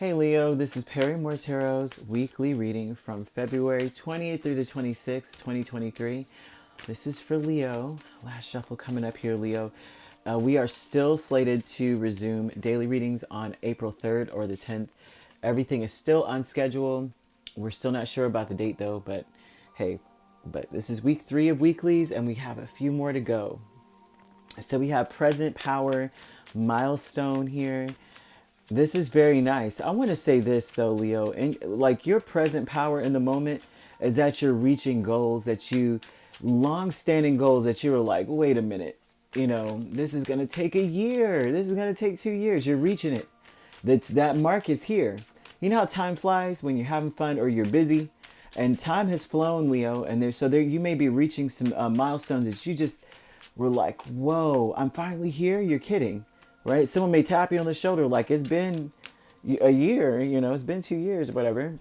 Hey Leo, this is Perrymore Tarot's weekly reading from February 20th through the 26th, 2023. This is for Leo. Last shuffle coming up here, Leo. We are still slated to resume daily readings on April 3rd or the 10th. Everything is still on schedule. We're still not sure about the date though, but hey, this is week 3 of weeklies and we have a few more to go. So we have present power milestone here. This is very nice. I want to say this though, Leo, and like your present power in the moment is that you're reaching goals long-standing goals that you were like, wait a minute, this is going to take a year. This is going to take 2 years. You're reaching it. That mark is here. You know how time flies when you're having fun or you're busy, and time has flown, Leo, and there you may be reaching some milestones that you just were like, whoa, I'm finally here. You're kidding. Right? Someone may tap you on the shoulder like it's been a year, it's been 2 years or whatever.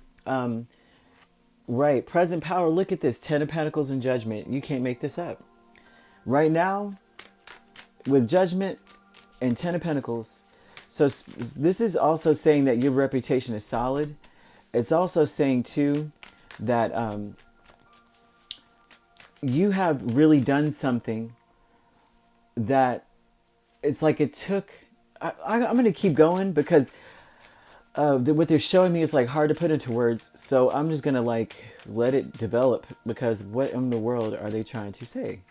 Right. Present power. Look at this. 10 of Pentacles and Judgment. You can't make this up. Right now, with Judgment and 10 of Pentacles. So this is also saying that your reputation is solid. It's also saying, too, that you have really done something that it's like it took. I'm going to keep going because what they're showing me is like hard to put into words. So I'm just going to like let it develop because what in the world are they trying to say?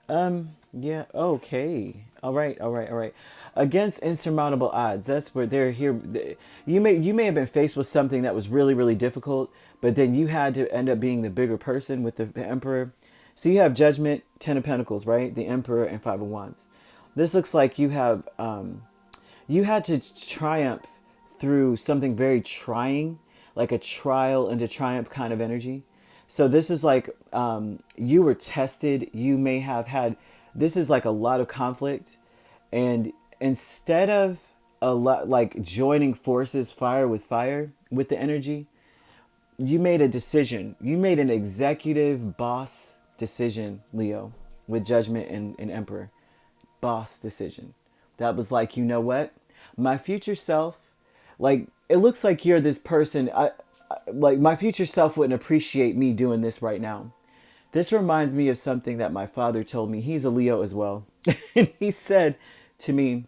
Yeah. Okay. All right. Against insurmountable odds. That's where they're here. You may have been faced with something that was really, really difficult, but then you had to end up being the bigger person with the Emperor. So you have Judgment, 10 of Pentacles, right? The Emperor and 5 of Wands. This looks like you have, you had to triumph through something very trying, like a trial into triumph kind of energy. So this is like, you were tested. You may have had, this is like a lot of conflict. And instead of a lot like joining forces, fire with the energy, you made a decision. You made an executive boss decision, Leo, with Judgment and Emperor. Boss decision. That was like, you know what? My future self, like, it looks like you're this person. Like, my future self wouldn't appreciate me doing this right now. This reminds me of something that my father told me. He's a Leo as well. And he said to me,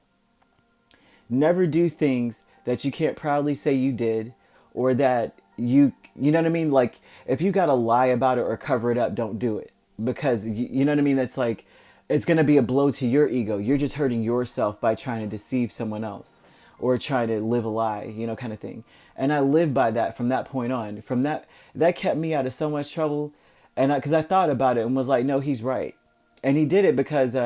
never do things that you can't proudly say you did, or that you know what I mean? Like, if you got to lie about it or cover it up, don't do it. Because, you know what I mean? That's like, it's going to be a blow to your ego. You're just hurting yourself by trying to deceive someone else or trying to live a lie, kind of thing. And I lived by that from that point on. From that kept me out of so much trouble. And because I thought about it and was like, no, he's right. And he did it because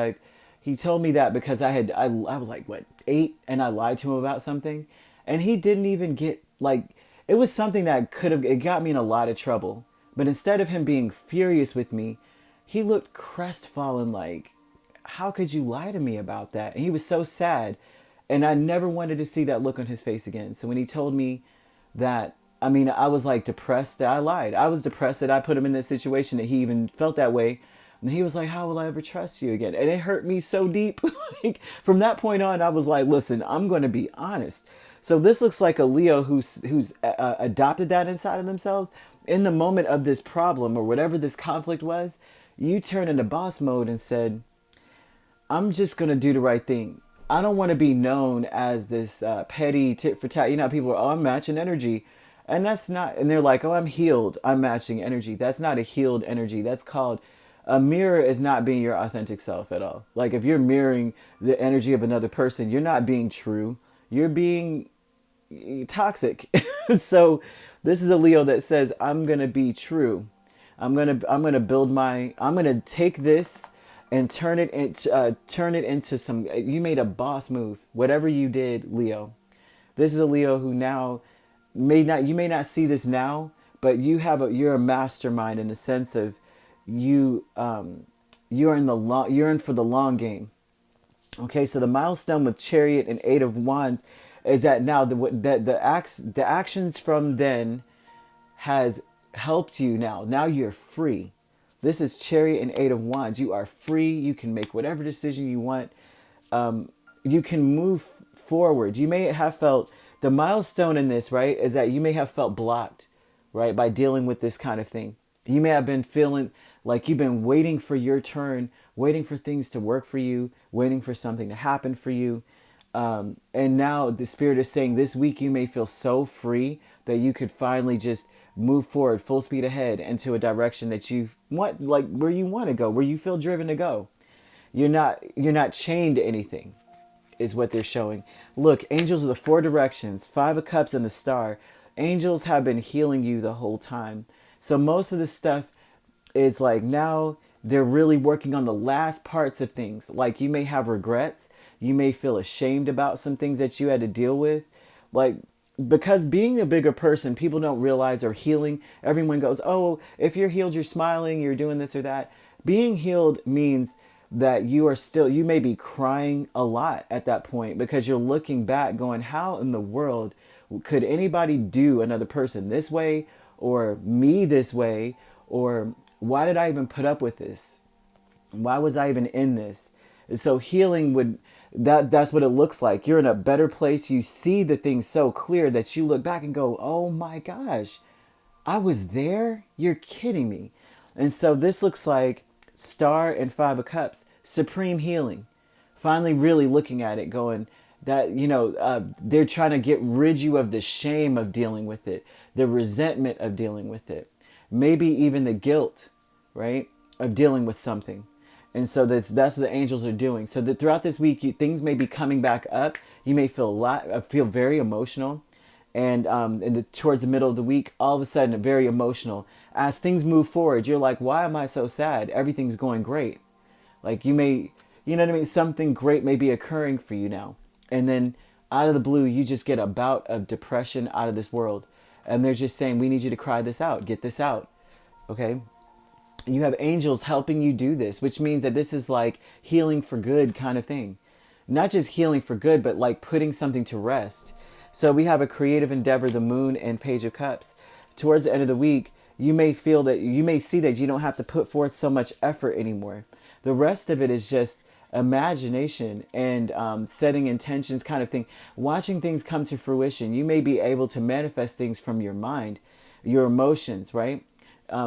he told me that because I was like, what, 8? And I lied to him about something. And he didn't even get, like, it was something that it got me in a lot of trouble. But instead of him being furious with me, he looked crestfallen, like, how could you lie to me about that? And he was so sad. And I never wanted to see that look on his face again. So when he told me that, I mean, I was like depressed that I lied. I was depressed that I put him in that situation that he even felt that way. And he was like, how will I ever trust you again? And it hurt me so deep. Like, from that point on, I was like, listen, I'm going to be honest. So this looks like a Leo who's adopted that inside of themselves. In the moment of this problem or whatever this conflict was, you turned into boss mode and said, I'm just going to do the right thing. I don't want to be known as this petty tit for tat. You know how people are, oh, I'm matching energy. And that's not, and they're like, oh, I'm healed. I'm matching energy. That's not a healed energy. That's called, a mirror is not being your authentic self at all. Like if you're mirroring the energy of another person, you're not being true. You're being toxic. So this is a Leo that says, I'm going to be true. I'm going to take this and turn it into some, you made a boss move. Whatever you did, Leo. This is a Leo who now you may not see this now, but you're a mastermind in the sense of you're in for the long game. Okay, so the milestone with Chariot and 8 of Wands is that now the actions from then has helped you now. Now you're free. This is Chariot and 8 of Wands. You are free. You can make whatever decision you want. You can move forward. You may have felt The milestone in this, right, is that you may have felt blocked, right, by dealing with this kind of thing. You may have been feeling like you've been waiting for your turn, waiting for things to work for you, waiting for something to happen for you. And now the Spirit is saying this week you may feel so free that you could finally just move forward full speed ahead into a direction that you want, like where you want to go, where you feel driven to go. You're not chained to anything, is what they're showing. Look, angels of the four directions, 5 of Cups and the Star. Angels have been healing you the whole time. So most of the stuff is like now they're really working on the last parts of things. Like you may have regrets. You may feel ashamed about some things that you had to deal with. Like, because being a bigger person, people don't realize they're healing. Everyone goes, oh, if you're healed, you're smiling, you're doing this or that. Being healed means that you may be crying a lot at that point because you're looking back going, how in the world could anybody do another person this way or me this way? Or why did I even put up with this? Why was I even in this? So healing that's what it looks like. You're in a better place. You see the things so clear that you look back and go, oh my gosh, I was there? You're kidding me. And so this looks like Star and 5 of Cups, supreme healing. Finally really looking at it going that, they're trying to get rid you of the shame of dealing with it, the resentment of dealing with it, maybe even the guilt, right, of dealing with something. And so that's what the angels are doing. So that throughout this week, things may be coming back up. You may feel very emotional. And towards the middle of the week, all of a sudden, very emotional. As things move forward, you're like, why am I so sad? Everything's going great. Like you know what I mean? Something great may be occurring for you now. And then out of the blue, you just get a bout of depression out of this world. And they're just saying, we need you to cry this out. Get this out. Okay? You have angels helping you do this, which means that this is like healing for good kind of thing. Not just healing for good, but like putting something to rest. So we have a creative endeavor, the Moon and Page of Cups. Towards the end of the week, you may see that you don't have to put forth so much effort anymore. The rest of it is just imagination and setting intentions kind of thing. Watching things come to fruition. You may be able to manifest things from your mind, your emotions, right?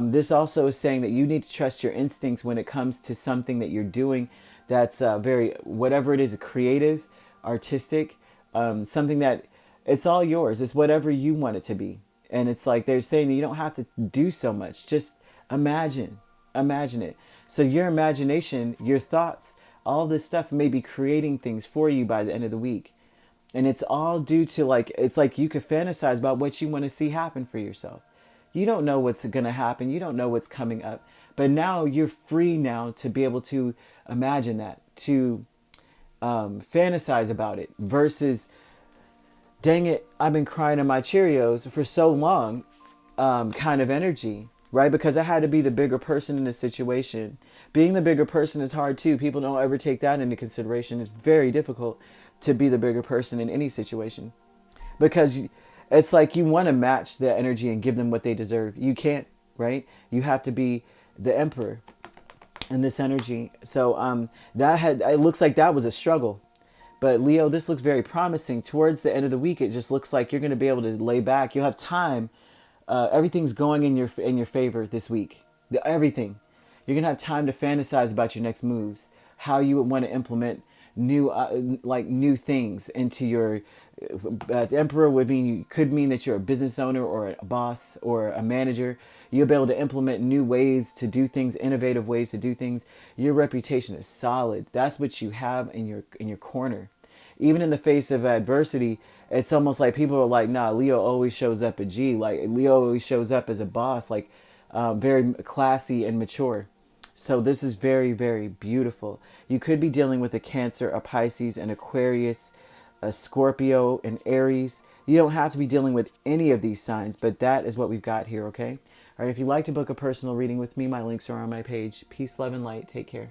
This also is saying that you need to trust your instincts when it comes to something that you're doing that's whatever it is, creative, artistic, something that it's all yours. It's whatever you want it to be. And it's like they're saying you don't have to do so much. Just imagine it. So your imagination, your thoughts, all this stuff may be creating things for you by the end of the week. And it's all due to it's like you could fantasize about what you want to see happen for yourself. You don't know what's going to happen. You don't know what's coming up. But now you're free now to be able to imagine that, to fantasize about it versus, dang it, I've been crying in my Cheerios for so long kind of energy, right? Because I had to be the bigger person in the situation. Being the bigger person is hard too. People don't ever take that into consideration. It's very difficult to be the bigger person in any situation because it's like you want to match the energy and give them what they deserve. You can't, right? You have to be the emperor in this energy. So it looks like that was a struggle. But Leo, this looks very promising. Towards the end of the week, it just looks like you're going to be able to lay back. You'll have time. Everything's going in your favor this week. Everything. You're going to have time to fantasize about your next moves, how you would want to implement new things into your the emperor could mean that you're a business owner or a boss or a manager. You'll be able to implement new ways to do things, innovative ways to do things. Your reputation is solid. That's what you have in your corner. Even in the face of adversity, it's almost like people are like, nah, Leo always shows up a G. Like Leo always shows up as a boss, like very classy and mature. So this is very, very beautiful. You could be dealing with a Cancer, a Pisces, an Aquarius, a Scorpio, an Aries. You don't have to be dealing with any of these signs, but that is what we've got here, okay? All right, if you'd like to book a personal reading with me, my links are on my page. Peace, love, and light. Take care.